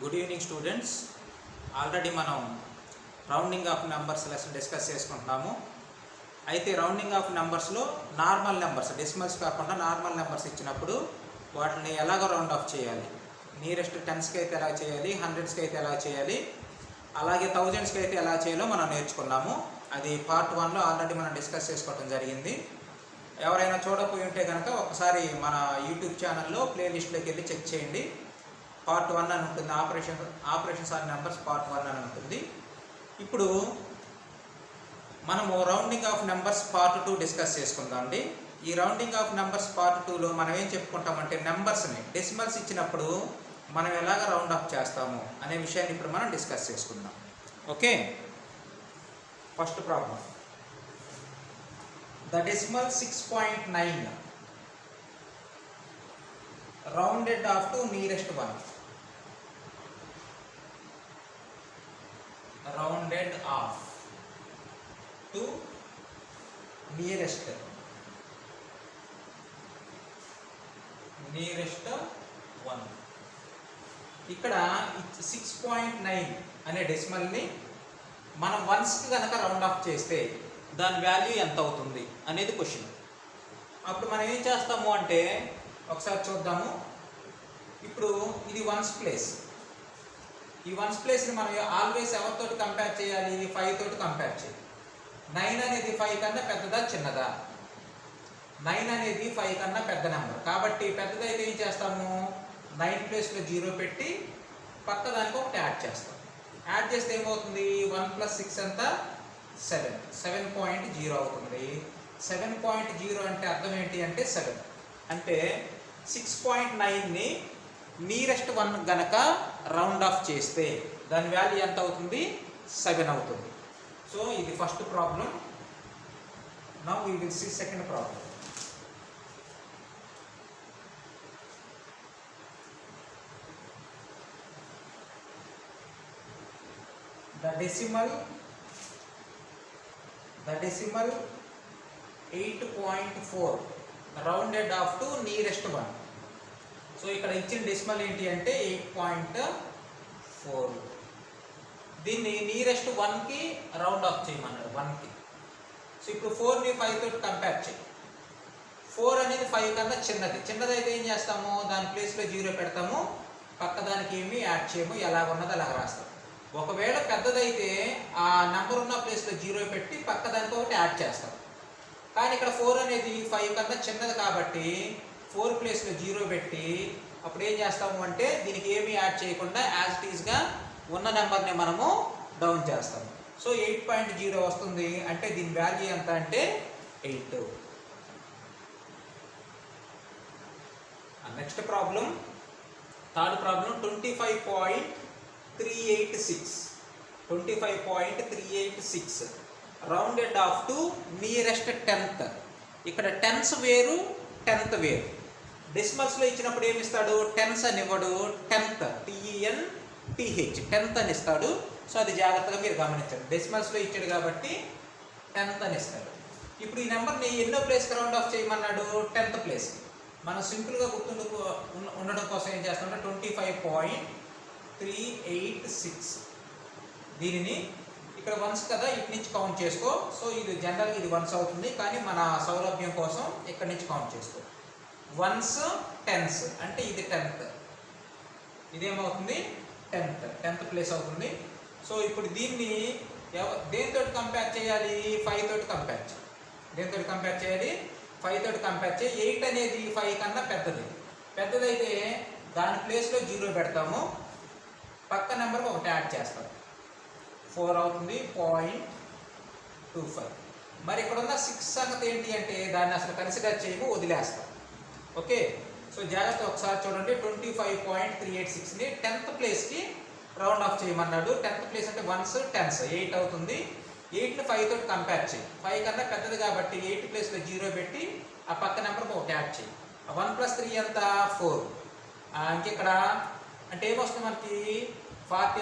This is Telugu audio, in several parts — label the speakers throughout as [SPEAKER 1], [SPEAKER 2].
[SPEAKER 1] Good evening students. ఆల్రెడీ మనం rounding off numbers lesson discuss చేసుకుంటున్నాము. అయితే రౌండింగ్ ఆఫ్ నెంబర్స్లో నార్మల్ నెంబర్స్, డెసిమల్స్ కాకుండా నార్మల్ నెంబర్స్ ఇచ్చినప్పుడు వాటిని ఎలాగ రౌండ్ ఆఫ్ చేయాలి, నియరెస్ట్ టెన్స్కి అయితే ఎలా చేయాలి, హండ్రెడ్స్కి అయితే ఎలా చేయాలి, అలాగే థౌజండ్స్కి అయితే ఎలా చేయాలో మనం నేర్చుకున్నాము. అది పార్ట్ 1లో ఆల్రెడీ మనం డిస్కస్ చేసుకోవడం జరిగింది. ఎవరైనా చూడకపోయి ఉంటే కనుక ఒకసారి మన యూట్యూబ్ ఛానల్లో ప్లేలిస్ట్లోకి వెళ్ళి చెక్ చేయండి. పార్ట్ 1 అని ఉంటుంది, ఆపరేషన్స్ ఆన్ నెంబర్స్ పార్ట్ 1 అని ఉంటుంది. ఇప్పుడు మనము rounding off numbers part 2 discuss చేసుకుందాం అండి. ఈ రౌండింగ్ ఆఫ్ నెంబర్స్ పార్ట్ 2లో మనం ఏం చెప్పుకుంటామంటే నెంబర్స్ని డెసిమల్స్ ఇచ్చినప్పుడు మనం ఎలాగ రౌండ్ ఆఫ్ చేస్తాము అనే విషయాన్ని ఇప్పుడు మనం డిస్కస్ చేసుకుందాం. Okay, first problem. The decimal 6.9 rounded off to nearest one. Rounded off to nearest one. ఇక్కడ 6.9 అనే డెసిమల్ని మనం వన్స్కి కనుక రౌండ్ ఆఫ్ చేస్తే దాని వాల్యూ ఎంత అవుతుంది అనేది క్వశ్చన్. అప్పుడు మనం ఏం చేస్తాము అంటే ఒకసారి చూద్దాము. ఇప్పుడు ఇది వన్స్ ప్లేస్. ఈ వన్స్ ప్లేస్ని మనం ఆల్వేస్ ఎవరితో కంపేర్ చేయాలి? 5 తోటి కంపేర్ చేయాలి. 9 అనేది 5 కన్నా పెద్దదా చిన్నదా? 9 అనేది 5 కన్నా పెద్ద నెంబర్ కాబట్టి పెద్దదైతే ఏం చేస్తాము, 9 ప్లేస్లో 0 పెట్టి పక్క దానికి ఒకటి యాడ్ చేస్తాం. యాడ్ చేస్తే ఏమవుతుంది, 1 + 6 ఎంత? 7.0 అవుతుంది. 7.0 అంటే అర్థం ఏంటి అంటే 7 అంటే 6.9ని నియరెస్ట్ 1 గనక రౌండ్ ఆఫ్ చేస్తే దాని వాల్యూ ఎంత అవుతుంది? 7 అవుతుంది. సో ఇది first problem. Now we will see second problem. The decimal 8.4 rounded off to nearest one. So ఇక్కడ ఇచ్చిన డెసిమల్ ఏంటి అంటే 8.4. దీన్ని నియరెస్ట్ 1కి రౌండ్ ఆఫ్ చేయమన్నాడు, 1కి. సో ఇప్పుడు 4ని 5 తోటి కంపేర్ చేయి. 4 అనేది 5 కన్నా చిన్నదైతే ఏం చేస్తాము, దాని ప్లేస్లో 0 పెడతాము, పక్క దానికి ఏమి యాడ్ చేయము, ఎలా ఉన్నది అలా రాస్తాము. ఒకవేళ పెద్దదైతే ఆ నెంబర్ ఉన్న ప్లేస్లో 0 పెట్టి పక్క దానికి ఒకటి యాడ్ చేస్తాం. కానీ ఇక్కడ 4 అనేది 5 కన్నా చిన్నది కాబట్టి 4 ప్లేస్లో 0 పెట్టి అప్పుడు ఏం చేస్తాము అంటే దీనికి ఏమీ యాడ్ చేయకుండా యాజ్ ఇట్ ఈస్గా ఉన్న నెంబర్ని మనము డౌన్ చేస్తాము. సో 8.0 వస్తుంది. అంటే దీని వాల్యూ ఎంత అంటే 8. Next problem, third problem. 25.386 rounded off to nearest 10th. ఇక్కడ టెన్స్ వేరు, 10th వేరు. డెసిమల్స్లో ఇచ్చినప్పుడు ఏమి ఇస్తాడు, టెన్స్ అని ఇవ్వడు, 10th TENTH 10th అని ఇస్తాడు. సో అది జాగ్రత్తగా మీరు గమనించండి. డెసిమల్స్లో ఇచ్చాడు కాబట్టి 10th అని ఇస్తాడు. ఇప్పుడు ఈ నెంబర్ని ఎన్నో ప్లేస్కి రౌండ్ ఆఫ్ చేయమన్నాడు? 10th ప్లేస్కి. మనం సింపుల్గా ఉండడం కోసం ఏం చేస్తామంటే 25.386 దీనిని ఇక్కడ వన్స్ కదా, ఇటు నుంచి కౌంట్ చేసుకో. సో ఇది జనరల్గా ఇది వన్స్ అవుతుంది, కానీ మన సౌలభ్యం కోసం ఇక్కడ నుంచి కౌంట్ చేసుకో. వన్స్ టెన్స్ అంటే ఇది 10th, ఇదేమవుతుంది 10th ప్లేస్ అవుతుంది. సో ఇప్పుడు దీన్ని దేనితో కంపేర్ చేయాలి? 5 తోటి కంపేర్ చేయాలి. దేనితో కంపేర్ చేయాలి? 5 తోటి కంపేర్ చేయాలి. 8 అనేది 5 కన్నా పెద్దదైతే దాని ప్లేస్లో 0 పెడతాము, పక్క నెంబర్కి ఒకటి యాడ్ చేస్తాం, 4 అవుతుంది. 0.25. మరి ఇక్కడ ఉన్న 6 సంగతి ఏంటి అంటే దాన్ని అసలు కన్సిడర్ చేయము, వదిలేస్తాం. ఓకే, సో జాగ్రత్త ఒకసారి చూడండి. 25.386ని 10th ప్లేస్కి రౌండ్ ఆఫ్ చేయమన్నాడు. 10th ప్లేస్ అంటే వన్స్ టెన్స్, 8 అవుతుంది. 8ని 5 తోటి కంపేర్ చేయి. 5 కన్నా పెద్దది కాబట్టి 8 ప్లేస్లో 0 పెట్టి ఆ పక్క నెంబర్కి ఒకటి యాడ్ చేయి. 1 + 3 ఎంత? 4. ఇంకెక్కడ అంటే ఏమొస్తుంది మనకి 40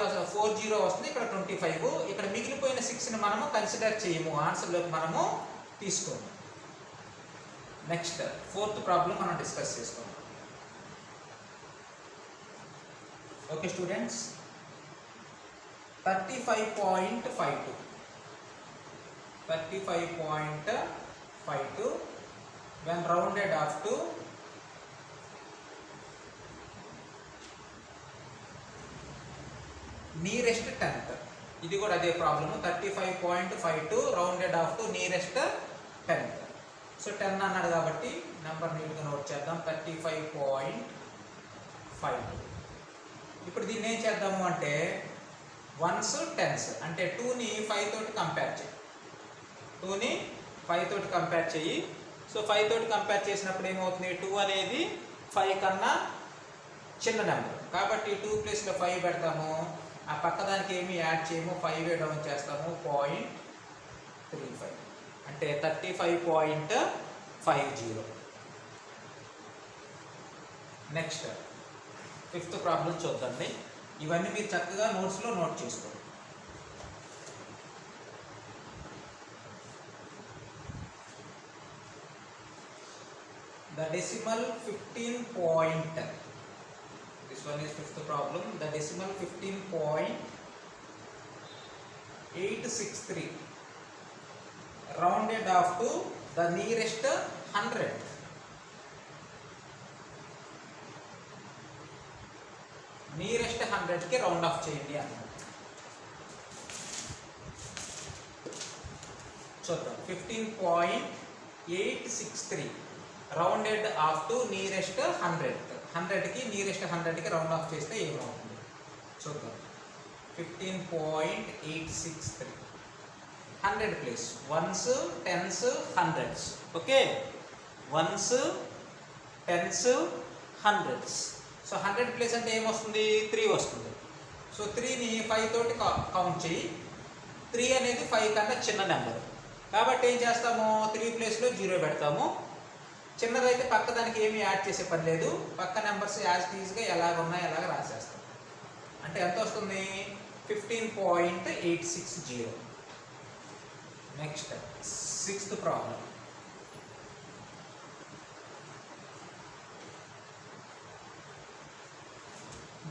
[SPEAKER 1] వస్తుంది, ఇక్కడ 25. ఇక్కడ మిగిలిపోయిన 6ని మనము కన్సిడర్ చేయము, ఆన్సర్లోకి మనము తీసుకోము. నెక్స్ట్ 4th ప్రాబ్లం మనం డిస్కస్ చేసుకుందాం. Okay students, 35.52 35.52 when rounded off to nearest tenth. ఇది కూడా అదే problem. 35.52 rounded off to nearest 10th. So 10 అన్నాడు కాబట్టి నెంబర్ నీట్గా నోట్ చేద్దాం. 35.52. ఇప్పుడు దీన్ని ఏం చేద్దాము అంటే వన్స్ టెన్స్ అంటే 2ని 5 తోటి కంపేర్ చేయి. 2ని 5 తోటి కంపేర్ చేయి. సో 5 తోటి కంపేర్ చేసినప్పుడు ఏమవుతుంది, 2 అనేది 5 కన్నా చిన్న నెంబర్ కాబట్టి 2 ప్లేస్లో 5 పెడతాము. ఆ పక్కదానికి ఏమి యాడ్ చేయము, 5 డౌన్ చేస్తాము. 0.35 అంటే 35.50. నెక్స్ట్ 5th ప్రాబ్లం చూద్దండి. ఇవన్నీ మీరు చక్కగా నోట్స్లో నోట్ చేసుకోండి. The decimal 15 point. This one is 5th problem. The decimal 15.863 rounded off to the nearest 100. Nearest 100 కి రౌండ్ ఆఫ్ చేయండి అన్నమాట. చూద్దాం. 15.863 రౌండెడ్ ఆఫ్ టు నియరెస్ట్ 100. 100కి నియరెస్ట్ 100కి రౌండ్ ఆఫ్ చేస్తే ఏమవుతుంది చూద్దాం. 15.863 100 place ones, tens, hundreds. Okay, ones, tens, hundreds. So 100 place అంటే ఏమొస్తుంది, 3 వస్తుంది. సో 3ని 5 తోటి కౌంట్ చేయి. 3 అనేది 5 కన్నా చిన్న నెంబర్ కాబట్టి ఏం చేస్తాము, 3 ప్లేస్లో 0 పెడతాము. చిన్నదైతే పక్క దానికి ఏమి యాడ్ చేసే పని లేదు. పక్క నెంబర్స్ యాజ్ ఈజీగా ఎలాగ ఉన్నాయి ఎలాగ రాసేస్తాం. అంటే ఎంత వస్తుంది, 15.860. Next 6th problem.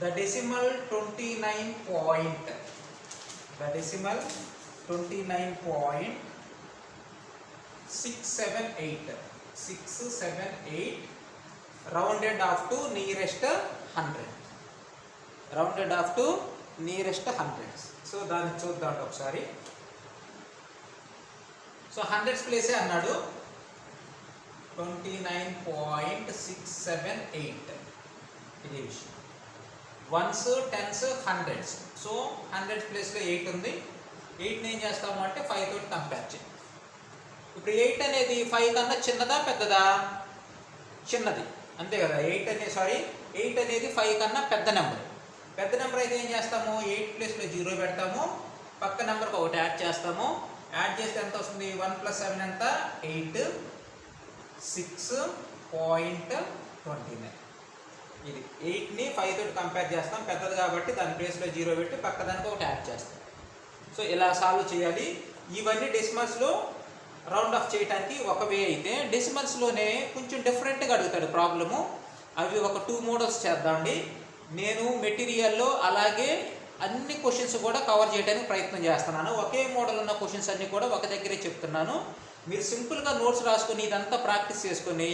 [SPEAKER 1] The decimal 29.678 rounded off to nearest 100. Rounded off to nearest hundreds. So దాన్ని చూద్దాం ఒకసారి. సో 100s ప్లేసే అన్నాడు. 29.678 ఇది విషయం. Once, tens, hundreds. సో 100 ప్లేస్లో 8 ఉంది. 8ని ఏం చేస్తాము అంటే 5 తోటి కంపేర్ చేయి. ఇప్పుడు 8 అనేది 5 కన్నా చిన్నదా పెద్దదా, చిన్నది అంతే కదా. 8 అనేది 5 కన్నా పెద్ద నెంబర్. పెద్ద నెంబర్ అయితే ఏం చేస్తాము, 8 ప్లేస్లో 0 పెడతాము. పక్క నెంబర్కి ఒకటి యాడ్ చేస్తాము. యాడ్ చేస్తే ఎంత వస్తుంది, 1 + 7 ఎంత, 8, 6.29. ఇది 8ని 5 తోటి కంపేర్ చేస్తాం. పెద్దది కాబట్టి దాని ప్లేస్లో 0 పెట్టి పక్క దానికి ఒకటి యాడ్ చేస్తాం. సో ఇలా సాల్వ్ చేయాలి. ఇవన్నీ డెసిమల్స్లో రౌండ్ ఆఫ్ చేయడానికి ఒక వే అయితే, డెసిమల్స్లోనే కొంచెం డిఫరెంట్గా అడుగుతాడు ప్రాబ్లము. అవి ఒక 2 మోడల్స్ చేద్దామండి. నేను మెటీరియల్లో అలాగే అన్ని క్వశ్చన్స్ కూడా కవర్ చేయడానికి ప్రయత్నం చేస్తున్నాను. ఒకే మోడల్ ఉన్న క్వశ్చన్స్ అన్నీ కూడా ఒక దగ్గరే చెప్తున్నాను. మీరు సింపుల్గా నోట్స్ రాసుకొని ఇదంతా ప్రాక్టీస్ చేసుకొని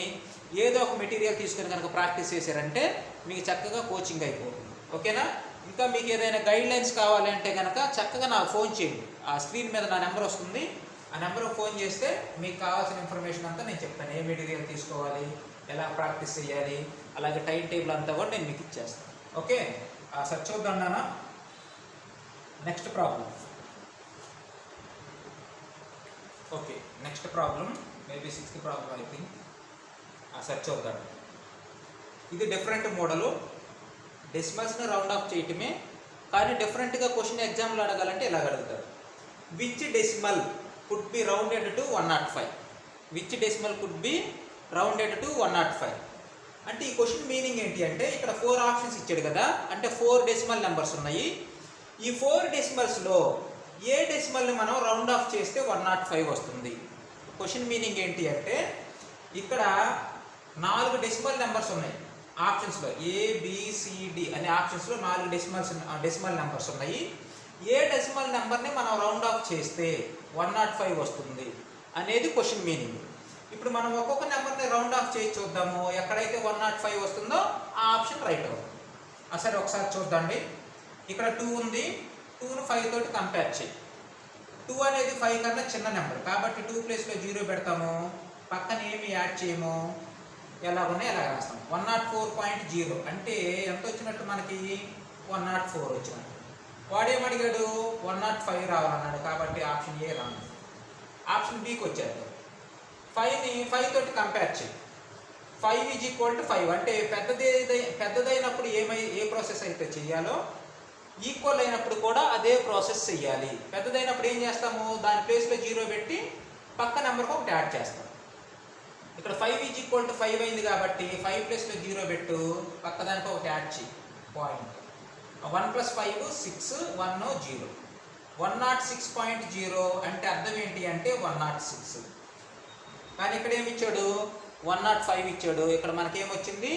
[SPEAKER 1] ఏదో ఒక మెటీరియల్ తీసుకొని కనుక ప్రాక్టీస్ చేశారంటే మీకు చక్కగా కోచింగ్ అయిపోతుంది. ఓకేనా? ఇంకా మీకు ఏదైనా గైడ్లైన్స్ కావాలంటే కనుక చక్కగా నాకు ఫోన్ చేయండి. ఆ స్క్రీన్ మీద నా నెంబర్ వస్తుంది. ఆ నెంబర్కి ఫోన్ చేస్తే మీకు కావాల్సిన ఇన్ఫర్మేషన్ అంతా నేను చెప్తాను. ఏ మెటీరియల్ తీసుకోవాలి, ఎలా ప్రాక్టీస్ చేయాలి, అలాగే టైం టేబుల్ అంతా కూడా నేను మీకు ఇచ్చేస్తాను. ఓకే, సార్ చూద్దాం నాన్న. Next problem. Okay, next problem maybe 6th problem I think. Sir చూద్దాం. ఇది డిఫరెంట్ మోడలు. డెసిమల్స్ని రౌండ్ ఆఫ్ చేయటమే, కానీ డిఫరెంట్గా క్వశ్చన్ ఎగ్జామ్లో అడగాలంటే ఇలా అడుగుతారు. Which decimal could be rounded to 105? Which decimal could be rounded to 105 అంటే ఈ క్వశ్చన్ మీనింగ్ ఏంటి అంటే, ఇక్కడ 4 ఆప్షన్స్ ఇచ్చాడు కదా, అంటే 4 డెసిమల్ నెంబర్స్ ఉన్నాయి. ఈ 4 డెసిమల్స్లో ఏ డెసిమల్ని మనం రౌండ్ ఆఫ్ చేస్తే 105 వస్తుంది. క్వశ్చన్ మీనింగ్ ఏంటి అంటే, ఇక్కడ 4 డెసిమల్ నెంబర్స్ ఉన్నాయి. ఆప్షన్స్లో ABCD అనే ఆప్షన్స్లో 4 డెసిమల్ నెంబర్స్ ఉన్నాయి. ఏ డెసిమల్ నెంబర్ని మనం రౌండ్ ఆఫ్ చేస్తే 105 వస్తుంది అనేది క్వశ్చన్ మీనింగ్. ఇప్పుడు మనం ఒక్కొక్క నెంబర్ని రౌండ్ ఆఫ్ చేసి చూద్దాము. ఎక్కడైతే 105 వస్తుందో ఆ ఆప్షన్ రైట్ అవుతుంది. సరే ఒకసారి చూద్దండి. ఇక్కడ 2 ఉంది. 2ను 5 తోటి కంపేర్ చేయి. 2 అనేది 5 కన్నా చిన్న నెంబర్ కాబట్టి 2 ప్లేస్లో 0 పెడతాము. పక్కన ఏమి యాడ్ చేయము, ఎలా ఉన్నాయి ఎలా రాస్తాం. 104.0 అంటే ఎంత వచ్చినట్టు మనకి 104 వచ్చినట్టు. వాడేమడిగాడు 105 రావాలన్నాడు కాబట్టి ఆప్షన్ ఏ రాను. ఆప్షన్ బికి వచ్చాడు. 5ని 5 తోటి కంపేర్ చేయి. 5 = 5 అంటే పెద్దదైనప్పుడు ఏ ప్రాసెస్ అయితే చేయాలో ఈక్వల్ అయినప్పుడు కూడా అదే ప్రాసెస్ చేయాలి. పెద్దదైనప్పుడు ఏం చేస్తాము, దాని ప్లేస్లో 0 పెట్టి పక్క నెంబర్కి ఒకటి యాడ్ చేస్తాం. ఇక్కడ 5 = 5 అయింది కాబట్టి 5 ప్లేస్లో 0 పెట్టు, పక్క దానికి ఒకటి యాడ్ చేయి పాయింట్. 1 + 5 6, 1 0. 106.0 అంటే అర్థం ఏంటి అంటే 106. కానీ ఇక్కడ ఏమి ఇచ్చాడు 105 ఇచ్చాడు. ఇక్కడ మనకేమొచ్చింది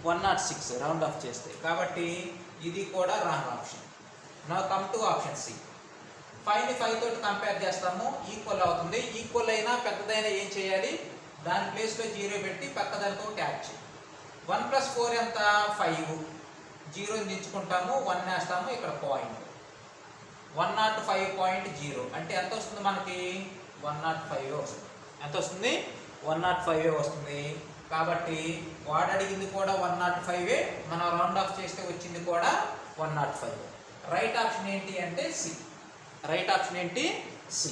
[SPEAKER 1] 106 రౌండ్ ఆఫ్ చేస్తే. కాబట్టి ఇది కూడా wrong option. Now come to option C. 5ని 5 తోటి కంపేర్ చేస్తాము, ఈక్వల్ అవుతుంది. ఈక్వల్ అయినా పెద్దదైనా ఏం చేయాలి, దాని ప్లేస్లో 0 పెట్టి పక్క దానికి ఒకటి యాడ్ చేయి. 1 + 4 ఎంత 5. 0ని దించుకుంటాము, 1 వేస్తాము, ఇక్కడ పాయింట్. 105.0 అంటే ఎంత వస్తుంది మనకి 105 వస్తుంది. ఎంత వస్తుంది 105 వస్తుంది. కాబట్టి వాడు అడిగింది కూడా 105, మనం రౌండ్ ఆఫ్ చేస్తే వచ్చింది కూడా 105. రైట్ ఆప్షన్ ఏంటి అంటే సి. రైట్ ఆప్షన్ ఏంటి C.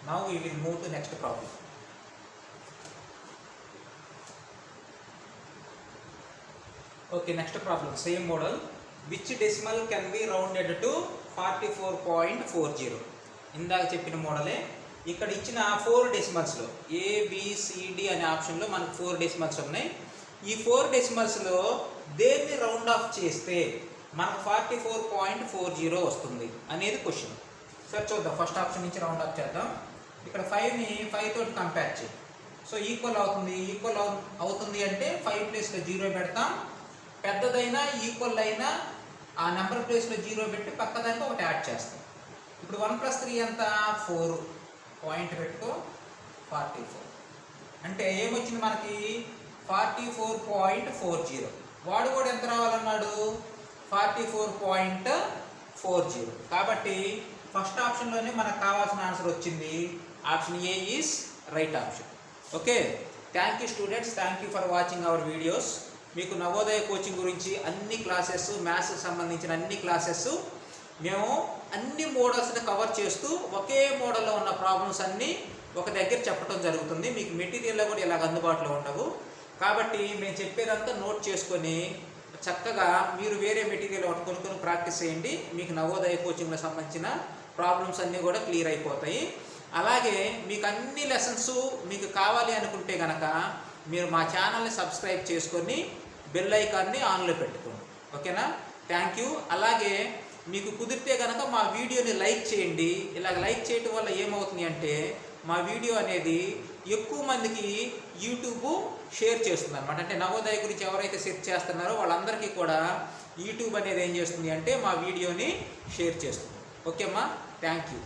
[SPEAKER 1] Now we will move to next problem. Okay, next problem same model. Which decimal can be rounded to 44.40. ఇందాక చెప్పిన మోడలే. ఇక్కడ ఇచ్చిన 4 డెసిమల్స్లో ABCD అనే ఆప్షన్లో మనకు 4 డెసిమల్స్ ఉన్నాయి. ఈ 4 డెసిమల్స్లో దేన్ని రౌండ్ ఆఫ్ చేస్తే మనకు 44.40 వస్తుంది అనేది క్వశ్చన్. సరే చూద్దాం. ఫస్ట్ ఆప్షన్ నుంచి రౌండ్ ఆఫ్ చేద్దాం. ఇక్కడ 5ని 5 తోటి కంపేర్ చేయి. సో ఈక్వల్ అవుతుంది. ఈక్వల్ అవుతుంది అంటే 5 ప్లేస్లో 0 పెడతాం. పెద్దదైనా ఈక్వల్ అయినా ఆ నెంబర్ ప్లేస్లో 0 పెట్టి పక్కదానికి ఒకటి యాడ్ చేస్తాం. ఇప్పుడు 1 + 3 ఎంత 4. పాయింట్ పెట్టుకో 44. అంటే ఏమొచ్చింది మనకి 44.40. వాడు కూడా ఎంత రావాలన్నాడు 44.40. కాబట్టి ఫస్ట్ ఆప్షన్లోనే మనకు కావాల్సిన ఆన్సర్ వచ్చింది. Option A is right option. Okay, thank you students. Thank you for watching our videos. మీకు నవోదయ కోచింగ్ గురించి అన్ని క్లాసెస్, మ్యాథ్స్కి సంబంధించిన అన్ని క్లాసెస్ మేము అన్ని మోడల్స్ని కవర్ చేస్తూ ఒకే మోడల్లో ఉన్న ప్రాబ్లమ్స్ అన్నీ ఒక దగ్గర చెప్పడం జరుగుతుంది. మీకు మెటీరియల్లో కూడా ఇలాగ అందుబాటులో ఉండవు. కాబట్టి మేము చెప్పేదంతా నోట్ చేసుకొని చక్కగా మీరు వేరే మెటీరియల్ ఒకటి కొనుక్కొని ప్రాక్టీస్ చేయండి. మీకు నవోదయ కోచింగ్లో సంబంధించిన ప్రాబ్లమ్స్ అన్నీ కూడా క్లియర్ అయిపోతాయి. అలాగే మీకు అన్ని లెసన్స్ మీకు కావాలి అనుకుంటే కనుక మీరు మా ఛానల్ని సబ్స్క్రైబ్ చేసుకొని బెల్ ఐకాన్ని ఆన్లో పెట్టుకోండి. ఓకేనా, థ్యాంక్ యూ. అలాగే మీకు కుదిరితే కనుక మా వీడియోని లైక్ చేయండి. ఇలాగ లైక్ చేయడం వల్ల ఏమవుతుంది అంటే మా వీడియో అనేది ఎక్కువ మందికి యూట్యూబ్ షేర్ చేస్తుంది అనమాట. అంటే నవోదయ గురించి ఎవరైతే సెర్చ్ చేస్తున్నారో వాళ్ళందరికీ కూడా యూట్యూబ్ అనేది ఏం చేస్తుంది అంటే మా వీడియోని షేర్ చేస్తుంది. ఓకే అమ్మా, థ్యాంక్ యూ.